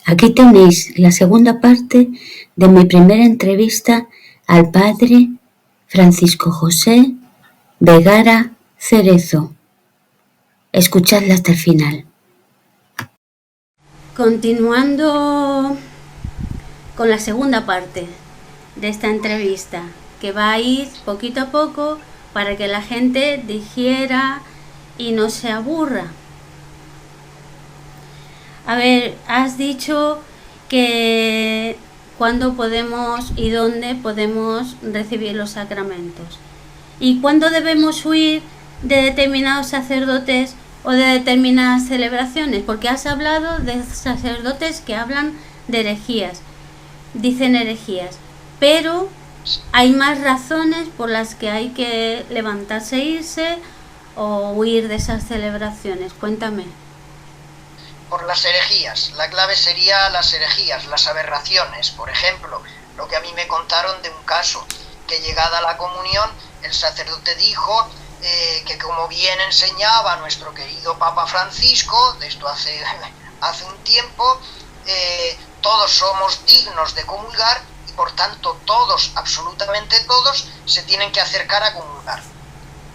Aquí tenéis la segunda parte de mi primera entrevista al padre Francisco José Vergara Cerezo. Escuchadla hasta el final. Continuando con la segunda parte de esta entrevista, que va a ir poquito a poco para que la gente digiera y no se aburra. A ver, has dicho que cuándo podemos y dónde podemos recibir los sacramentos y cuándo debemos huir de determinados sacerdotes o de determinadas celebraciones, porque has hablado de sacerdotes que hablan de herejías, dicen herejías, pero hay más razones por las que hay que levantarse e irse o huir de esas celebraciones. Cuéntame. Por las herejías, la clave sería las herejías, las aberraciones. Por ejemplo, lo que a mí me contaron de un caso, que llegada la comunión, el sacerdote dijo que como bien enseñaba nuestro querido Papa Francisco, de esto hace un tiempo, todos somos dignos de comulgar y por tanto todos, absolutamente todos, se tienen que acercar a comulgar.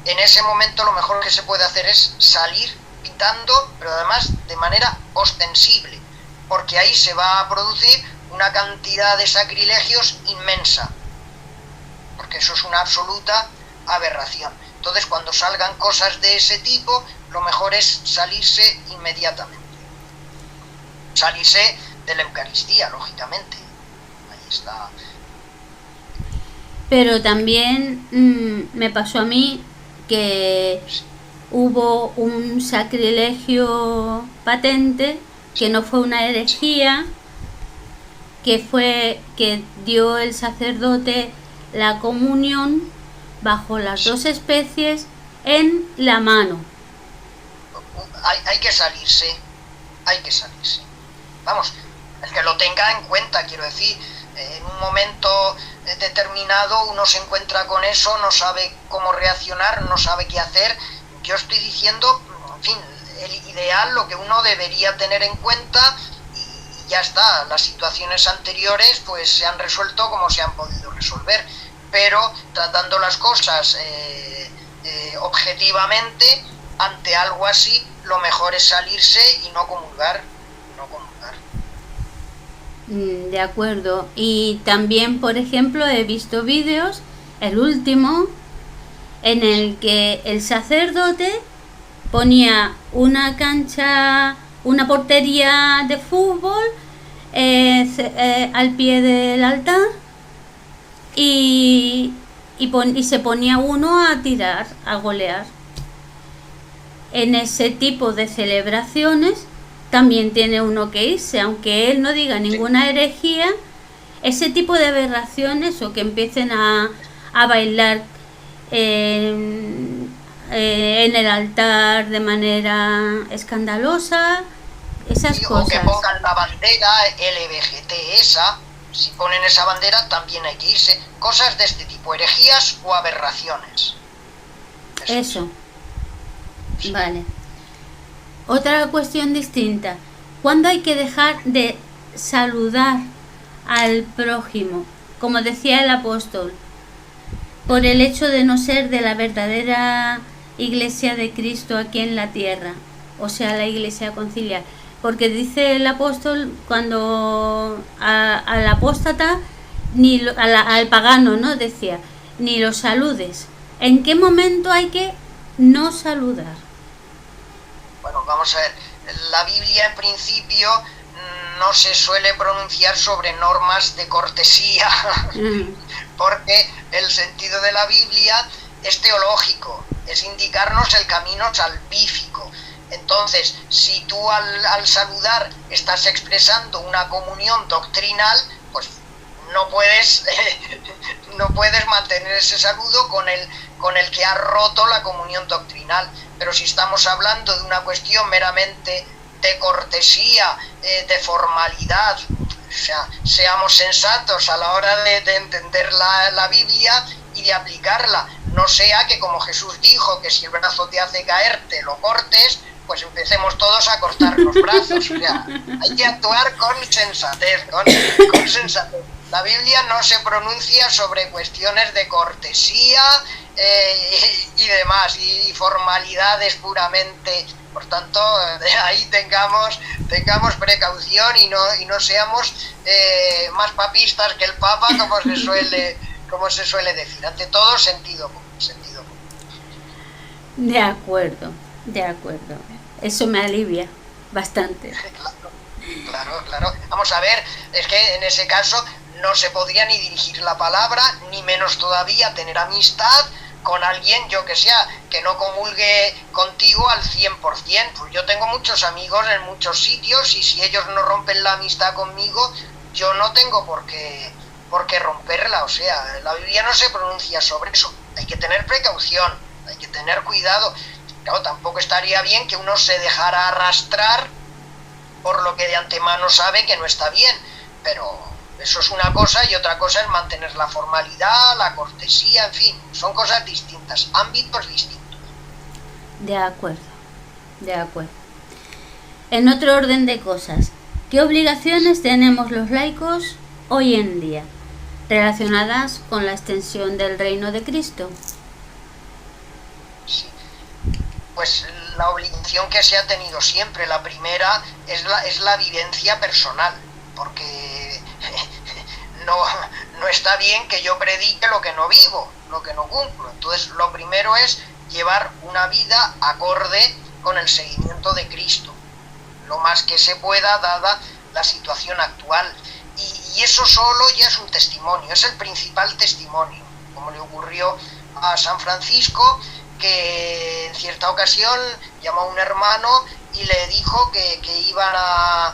En ese momento lo mejor que se puede hacer es salir pitando, pero además de manera ostensible, porque ahí se va a producir una cantidad de sacrilegios inmensa, porque eso es una absoluta aberración. Entonces, cuando salgan cosas de ese tipo, lo mejor es salirse inmediatamente. Salirse de la Eucaristía, lógicamente. Ahí está. Pero también me pasó a mí que hubo un sacrilegio patente, que no fue una herejía, que fue que dio el sacerdote la comunión bajo las dos especies en la mano. Hay que salirse, Vamos, el que lo tenga en cuenta, quiero decir, en un momento determinado uno se encuentra con eso, no sabe cómo reaccionar, no sabe qué hacer. Yo estoy diciendo, en fin, el ideal, lo que uno debería tener en cuenta, y ya está. Las situaciones anteriores pues se han resuelto como se han podido resolver, pero tratando las cosas objetivamente, ante algo así, lo mejor es salirse y no comulgar. De acuerdo. Y también, por ejemplo, he visto vídeos, el último, en el que el sacerdote ponía una cancha, una portería de fútbol al pie del altar y se ponía uno a tirar, a golear. En ese tipo de celebraciones también tiene uno que irse, aunque él no diga ninguna herejía. Ese tipo de aberraciones, o que empiecen a bailar en el altar de manera escandalosa, esas cosas. O que pongan la bandera LBGT esa, si ponen esa bandera también hay que irse. Cosas de este tipo, herejías o aberraciones. Eso. Sí. Vale. Otra cuestión distinta. ¿Cuándo hay que dejar de saludar al prójimo? Como decía el apóstol, por el hecho de no ser de la verdadera Iglesia de Cristo aquí en la tierra, o sea, la Iglesia conciliar. Porque dice el apóstol, cuando al apóstata, al pagano, ¿no? Decía, ni lo saludes. ¿En qué momento hay que no saludar? Bueno, vamos a ver, la Biblia en principio no se suele pronunciar sobre normas de cortesía, porque el sentido de la Biblia es teológico, es indicarnos el camino salvífico. Entonces, si tú al saludar estás expresando una comunión doctrinal, pues no puedes mantener ese saludo con el que ha roto la comunión doctrinal. Pero si estamos hablando de una cuestión meramente de cortesía, de formalidad, o sea, seamos sensatos a la hora de entender la Biblia y de aplicarla. No sea que, como Jesús dijo, que si el brazo te hace caer, te lo cortes, pues empecemos todos a cortar los brazos. O sea, hay que actuar con sensatez, con sensatez. La Biblia no se pronuncia sobre cuestiones de cortesía y demás, y formalidades puramente. Por tanto, de ahí tengamos precaución y no seamos más papistas que el Papa, como se suele decir. Ante todo, sentido común. De acuerdo. Eso me alivia bastante. Claro. Vamos a ver, es que en ese caso no se podría ni dirigir la palabra, ni menos todavía tener amistad con alguien, yo que sea, que no comulgue contigo al 100%. Pues yo tengo muchos amigos en muchos sitios y si ellos no rompen la amistad conmigo, yo no tengo por qué romperla. O sea, la Biblia no se pronuncia sobre eso. Hay que tener precaución, hay que tener cuidado. Claro, tampoco estaría bien que uno se dejara arrastrar por lo que de antemano sabe que no está bien, pero eso es una cosa y otra cosa es mantener la formalidad, la cortesía, en fin, son cosas distintas, ámbitos distintos. De acuerdo. En otro orden de cosas, ¿qué obligaciones tenemos los laicos hoy en día relacionadas con la extensión del reino de Cristo? Sí. Pues la obligación que se ha tenido siempre, la primera, es la vivencia personal, porque no está bien que yo predique lo que no vivo, lo que no cumplo. Entonces, lo primero es llevar una vida acorde con el seguimiento de Cristo, lo más que se pueda, dada la situación actual. Y eso solo ya es un testimonio, es el principal testimonio, como le ocurrió a San Francisco, que en cierta ocasión llamó a un hermano y le dijo que iban a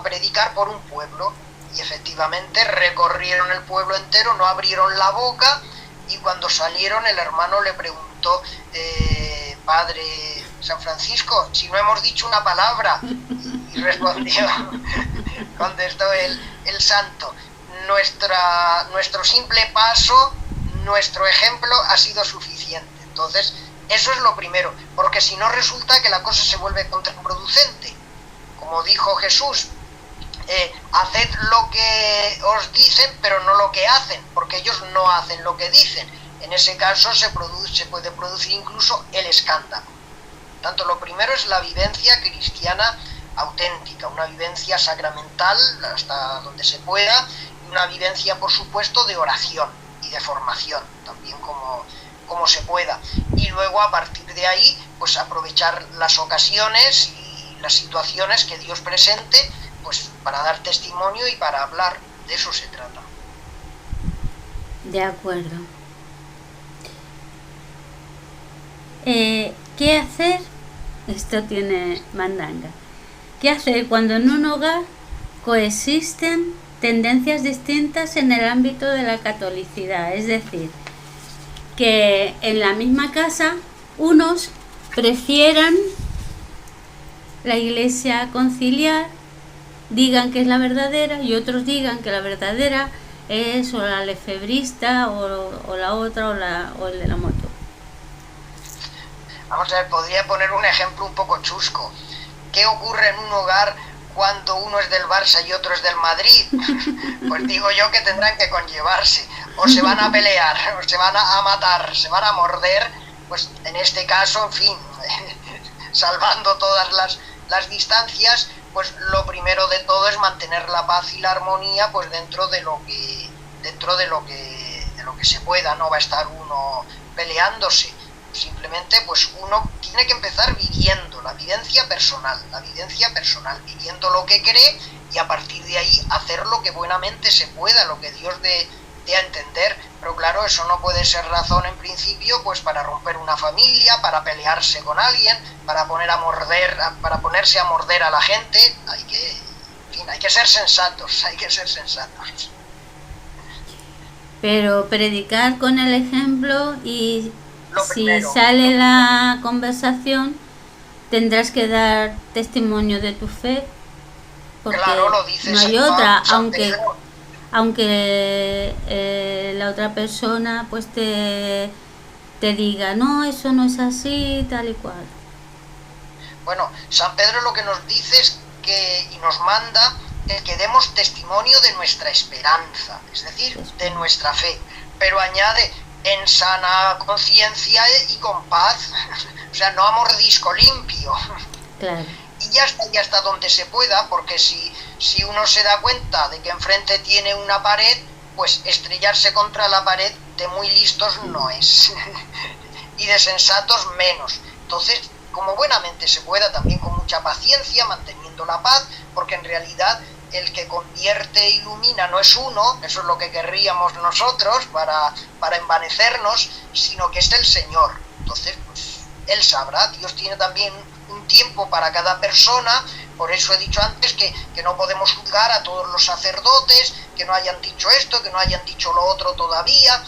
predicar por un pueblo, y efectivamente recorrieron el pueblo entero, no abrieron la boca, y cuando salieron el hermano le preguntó: Padre San Francisco, si no hemos dicho una palabra, y respondió, contestó el santo: nuestro simple paso, nuestro ejemplo ha sido suficiente. Entonces, eso es lo primero, porque si no resulta que la cosa se vuelve contraproducente. Como dijo Jesús, haced lo que os dicen, pero no lo que hacen, porque ellos no hacen lo que dicen. En ese caso se puede producir incluso el escándalo. Tanto lo primero es la vivencia cristiana auténtica, una vivencia sacramental hasta donde se pueda, y una vivencia, por supuesto, de oración y de formación, también como se pueda. Y luego, a partir de ahí, pues aprovechar las ocasiones y las situaciones que Dios presente, pues para dar testimonio y para hablar. De eso se trata. De acuerdo. ¿Qué hacer? Esto tiene mandanga. ¿Qué hacer cuando en un hogar coexisten tendencias distintas en el ámbito de la catolicidad? Es decir, que en la misma casa unos prefieran la iglesia conciliar, digan que es la verdadera, y otros digan que la verdadera es o la lefebrista o la otra o el de la moto. Vamos a ver, podría poner un ejemplo un poco chusco. ¿Qué ocurre en un hogar cuando uno es del Barça y otro es del Madrid? Pues digo yo que tendrán que conllevarse, o se van a pelear, o se van a matar, se van a morder. Pues en este caso, en fin, salvando todas las distancias, pues lo primero de todo es mantener la paz y la armonía, pues dentro de lo que se pueda. No va a estar uno peleándose. Simplemente pues uno tiene que empezar viviendo la vivencia personal, viviendo lo que cree, y a partir de ahí hacer lo que buenamente se pueda, lo que Dios dé a entender. Pero claro, eso no puede ser razón en principio pues para romper una familia, para pelearse con alguien, para ponerse a morder a la gente. Hay que ser sensatos. Pero predicar con el ejemplo, y si primero, sale la conversación, tendrás que dar testimonio de tu fe, porque claro, lo dice no hay San otra, San Pedro. aunque la otra persona pues te diga, no, eso no es así, tal y cual. Bueno, San Pedro lo que nos dice es que, y nos manda, el que demos testimonio de nuestra esperanza, es decir, de nuestra fe, pero añade en sana conciencia y con paz, o sea, no a mordisco limpio. Claro. Y ya hasta donde se pueda, porque si uno se da cuenta de que enfrente tiene una pared, pues estrellarse contra la pared de muy listos no es, y de sensatos menos. Entonces, como buenamente se pueda, también con mucha paciencia, manteniendo la paz, porque en realidad el que convierte e ilumina no es uno, eso es lo que querríamos nosotros para envanecernos, sino que es el Señor. Entonces, pues, Él sabrá. Dios tiene también un tiempo para cada persona, por eso he dicho antes que no podemos juzgar a todos los sacerdotes, que no hayan dicho esto, que no hayan dicho lo otro todavía.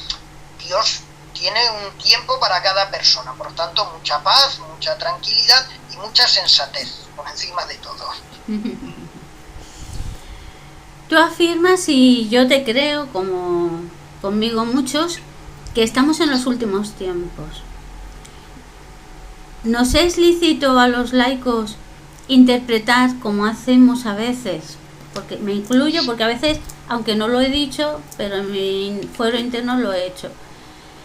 Dios tiene un tiempo para cada persona, por tanto, mucha paz, mucha tranquilidad y mucha sensatez, por encima de todo. Tú afirmas, y yo te creo, como conmigo muchos, que estamos en los últimos tiempos. ¿Nos es lícito a los laicos interpretar como hacemos a veces? Porque me incluyo, porque a veces, aunque no lo he dicho, pero en mi fuero interno lo he hecho.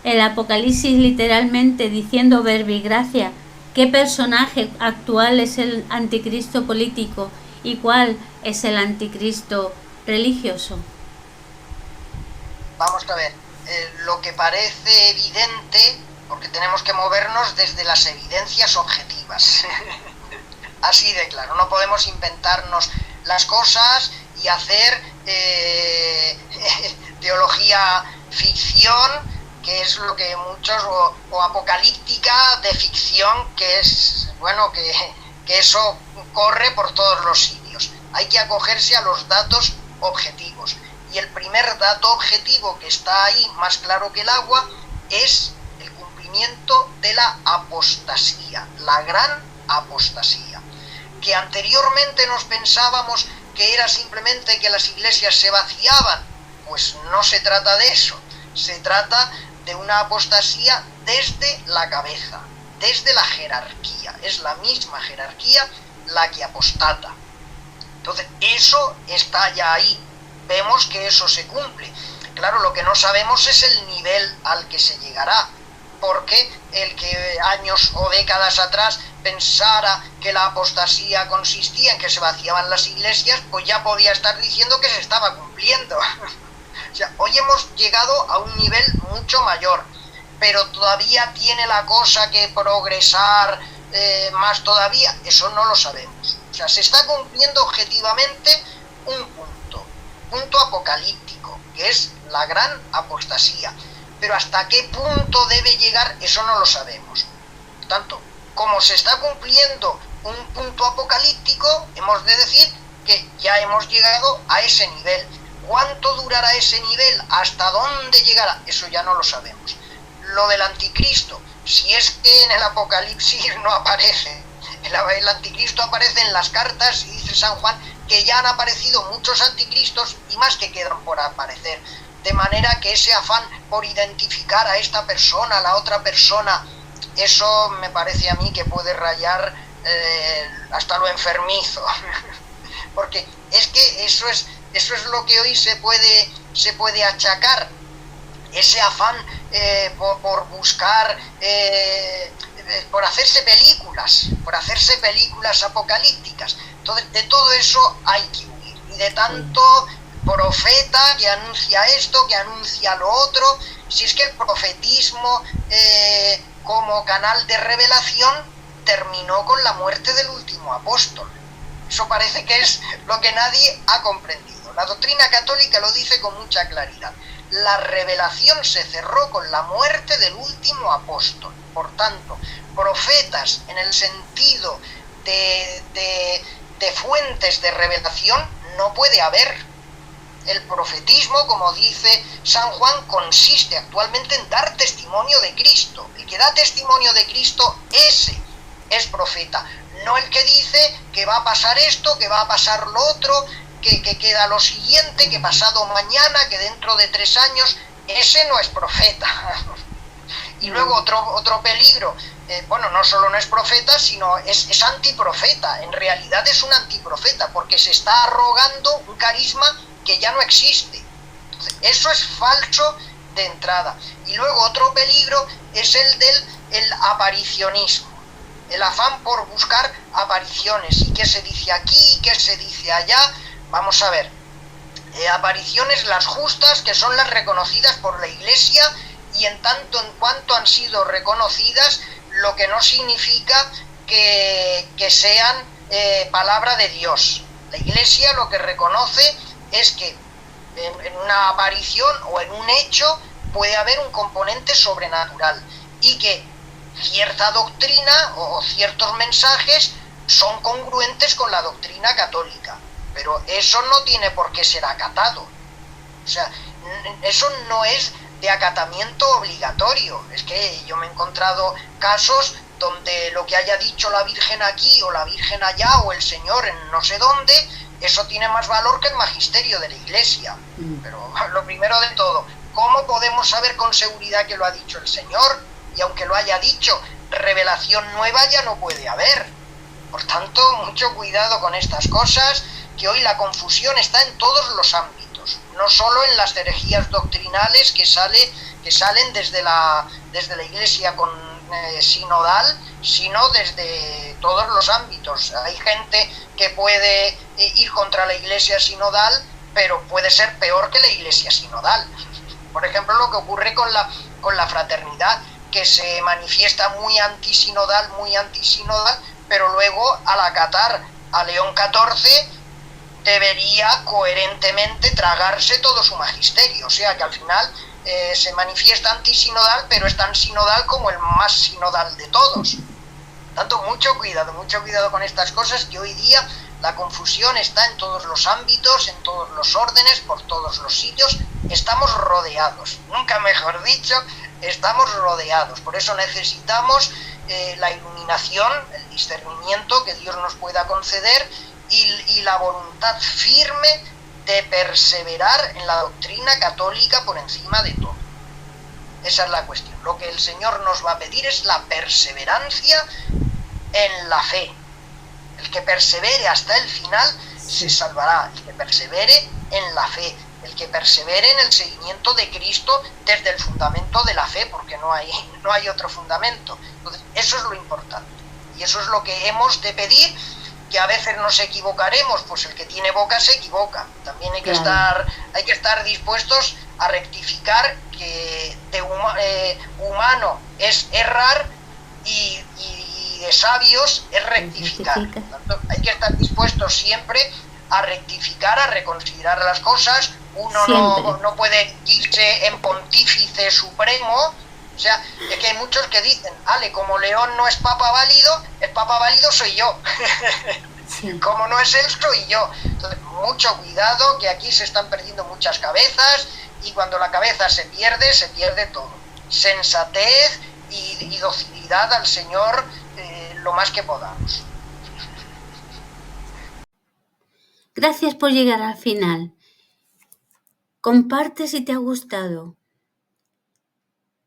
El Apocalipsis literalmente diciendo verbigracia, ¿qué personaje actual es el anticristo político y cuál es el anticristo religioso? Vamos a ver, lo que parece evidente, porque tenemos que movernos desde las evidencias objetivas. Así de claro, no podemos inventarnos las cosas y hacer teología ficción, que es lo que muchos, o apocalíptica de ficción, que es, bueno, que eso corre por todos los sitios. Hay que acogerse a los datos objetivos. Y el primer dato objetivo que está ahí, más claro que el agua, es el cumplimiento de la apostasía, la gran apostasía. Que anteriormente nos pensábamos que era simplemente que las iglesias se vaciaban, pues no se trata de eso, se trata de una apostasía desde la cabeza, desde la jerarquía, es la misma jerarquía la que apostata. Entonces, eso está ya ahí, vemos que eso se cumple. Claro, lo que no sabemos es el nivel al que se llegará, porque el que años o décadas atrás pensara que la apostasía consistía en que se vaciaban las iglesias, pues ya podía estar diciendo que se estaba cumpliendo. O sea, hoy hemos llegado a un nivel mucho mayor, pero todavía tiene la cosa que progresar más todavía, eso no lo sabemos. O sea, se está cumpliendo objetivamente un punto apocalíptico, que es la gran apostasía. Pero hasta qué punto debe llegar, eso no lo sabemos. Por tanto, como se está cumpliendo un punto apocalíptico, hemos de decir que ya hemos llegado a ese nivel. ¿Cuánto durará ese nivel? ¿Hasta dónde llegará? Eso ya no lo sabemos. Lo del anticristo, si es que en el Apocalipsis no aparece, el anticristo aparece en las cartas y dice San Juan que ya han aparecido muchos anticristos y más que quedan por aparecer. De manera que ese afán por identificar a esta persona, a la otra persona, eso me parece a mí que puede rayar hasta lo enfermizo. Porque es que eso es lo que hoy se puede achacar, ese afán por buscar, por hacerse películas apocalípticas. Entonces, de todo eso hay que huir. Y de tanto profeta que anuncia esto, que anuncia lo otro, si es que el profetismo como canal de revelación terminó con la muerte del último apóstol. Eso parece que es lo que nadie ha comprendido. La doctrina católica lo dice con mucha claridad. La revelación se cerró con la muerte del último apóstol. Por tanto, profetas en el sentido de fuentes de revelación no puede haber. El profetismo, como dice San Juan, consiste actualmente en dar testimonio de Cristo. El que da testimonio de Cristo, ese es profeta. No el que dice que va a pasar esto, que va a pasar lo otro, que queda lo siguiente, que pasado mañana, que dentro de 3 años, ese no es profeta. Y luego otro peligro, bueno, no solo no es profeta, sino es antiprofeta. En realidad es un antiprofeta, porque se está arrogando un carisma que ya no existe. Entonces, eso es falso de entrada. Y luego otro peligro es el del aparicionismo. El afán por buscar apariciones. ¿Y qué se dice aquí? ¿Y qué se dice allá? Vamos a ver. Apariciones las justas, que son las reconocidas por la Iglesia, y en tanto en cuanto han sido reconocidas, lo que no significa que sean palabra de Dios. La Iglesia lo que reconoce es que en una aparición o en un hecho puede haber un componente sobrenatural y que cierta doctrina o ciertos mensajes son congruentes con la doctrina católica, pero eso no tiene por qué ser acatado. O sea, eso no es de acatamiento obligatorio. Es que yo me he encontrado casos donde lo que haya dicho la Virgen aquí o la Virgen allá o el Señor en no sé dónde, eso tiene más valor que el magisterio de la Iglesia. Pero lo primero de todo, ¿cómo podemos saber con seguridad que lo ha dicho el Señor? Y aunque lo haya dicho, revelación nueva ya no puede haber. Por tanto, mucho cuidado con estas cosas, que hoy la confusión está en todos los ámbitos, no solo en las herejías doctrinales que salen desde la Iglesia sinodal, sino desde todos los ámbitos. Hay gente que puede ir contra la Iglesia sinodal, pero puede ser peor que la Iglesia sinodal. Por ejemplo, lo que ocurre con la fraternidad, que se manifiesta muy antisinodal, pero luego al acatar a León XIV debería coherentemente tragarse todo su magisterio. O sea que al final se manifiesta antisinodal, pero es tan sinodal como el más sinodal de todos. Tanto mucho cuidado con estas cosas, que hoy día la confusión está en todos los ámbitos, en todos los órdenes, por todos los sitios. Estamos rodeados, nunca mejor dicho, estamos rodeados. Por eso necesitamos la iluminación, el discernimiento que Dios nos pueda conceder y la voluntad firme de perseverar en la doctrina católica por encima de todo. Esa es la cuestión. Lo que el Señor nos va a pedir es la perseverancia en la fe. El que persevere hasta el final se salvará. El que persevere en la fe. El que persevere en el seguimiento de Cristo desde el fundamento de la fe, porque no hay otro fundamento. Entonces, eso es lo importante. Y eso es lo que hemos de pedir, que a veces nos equivocaremos, pues el que tiene boca se equivoca. También hay que estar dispuestos a rectificar, que de humano es errar y de sabios es rectificar. Tanto, hay que estar dispuestos siempre a rectificar, a reconsiderar las cosas. Uno no puede irse en pontífice supremo. O sea, es que hay muchos que dicen, como León no es papa válido, el papa válido soy yo. Sí. Como no es él, soy yo. Entonces, mucho cuidado, que aquí se están perdiendo muchas cabezas, y cuando la cabeza se pierde todo. Sensatez y docilidad al Señor lo más que podamos. Gracias por llegar al final. Comparte si te ha gustado.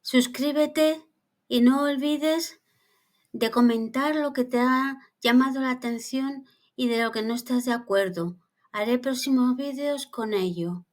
Suscríbete y no olvides de comentar lo que te ha llamado la atención y de lo que no estás de acuerdo. Haré próximos vídeos con ello.